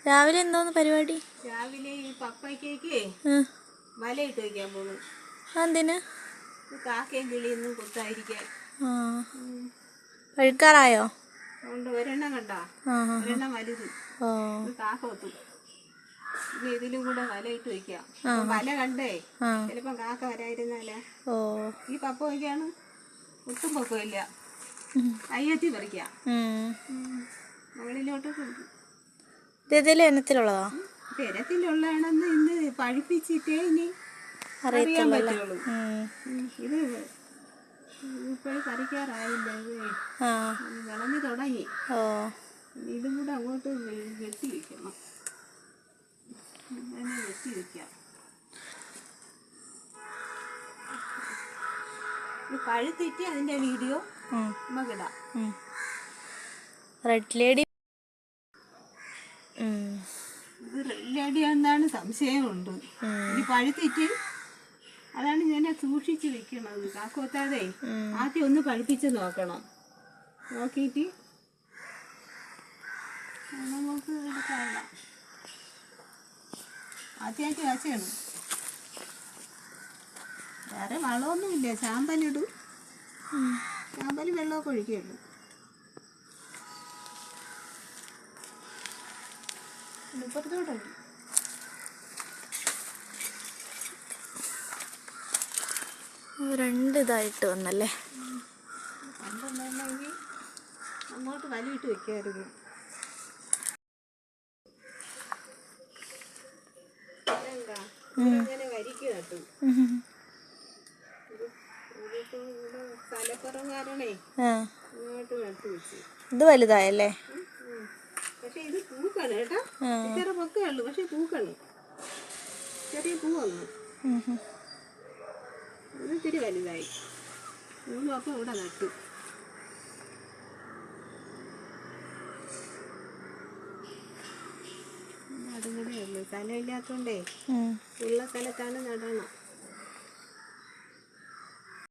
രാവിലെ എന്തോന്ന് പരിപാടി? രാവിലെ ഈ പപ്പയ്ക്കേക്ക് വലയിട്ട് വയ്ക്കാൻ പോകുന്നു. എന്തിന്? കാക്കയും കിളിയൊന്നും കൊത്തായിരിക്കാൻ. പഴുക്കാറായോ? ഉണ്ട്, ഒരെണ്ണം കണ്ടാ, ഒരെണ്ണം വലുത്. കാക്ക കൊത്തു. ഇനി ഇതിലും കൂടെ വലയിട്ട് വയ്ക്കാം. വല കണ്ടേ ചിലപ്പം കാക്ക വരായിരുന്നാലേ. ഈ പപ്പയ്ക്കാണ് ഒട്ടും പൊക്കമില്ല, കയ്യെത്തി പറിക്കാം. മുകളിലോട്ട് ഇനത്തിലുള്ളതാ? ഇനത്തിലുള്ളതാണെന്ന് ഇന്ന് പഴുപ്പിച്ചിട്ടേ ഇനി അറിയാൻ പറ്റുള്ളൂ. ഇത് ഇപ്പോഴും പറിക്കാറായില്ല, വിളഞ്ഞു തുടങ്ങി. ഇതും കൂടെ അങ്ങോട്ട് വെട്ടി വെക്കണം. വെട്ടി വെക്കാം. പഴുത്തിട്ട് അതിന്റെ വീഡിയോ നമുക്കിടാം. റെഡ് ലേഡി, ഇത് റെഡ് ലേഡി എന്നാണ് സംശയമുണ്ട്. ഇത് പഴുത്തിട്ട് അതാണ് ഞാൻ സൂക്ഷിച്ച് വെക്കണത്. കാക്കൊത്താതെ ആദ്യം ഒന്ന് പഴുപ്പിച്ച് നോക്കണം. നോക്കിയിട്ട് നമുക്ക് എടുക്കാം. ആദ്യമായിട്ട് വച്ചയാണ്. വേറെ വളമൊന്നുമില്ല, ചാമ്പലിടും. ചാമ്പൽ വെള്ളമൊക്കെ ഒഴിക്കുള്ളൂ. ഇപ്പുറത്തോട്ടുണ്ട്. രണ്ടിതായിട്ട് വന്നല്ലേ. പണ്ടുണ്ടെങ്കിൽ അങ്ങോട്ട് വലിയിട്ട് വെക്കായിരുന്നു. ഇങ്ങനെ വരിക്ക് നട്ടു. സ്ഥലക്കുറവ് കാരണേ ഇങ്ങോട്ട് നട്ടു വെച്ചു. ഇത് വലുതായല്ലേ? പക്ഷെ ഇത് പൂക്കാണ് കേട്ടോ. ഇത്ര പൊക്കേ ഉള്ളു, പക്ഷെ പൂക്കാണ്. ചെറിയ പൂ വന്നു. ഇത് ഇത്തിരി വലുതായി. അപ്പം ഇവിടെ നട്ടു. അതും കൂടെ ഉള്ളു. സ്ഥലമില്ലാത്തോണ്ടേ ഉള്ള സ്ഥലത്താണ് നടണം.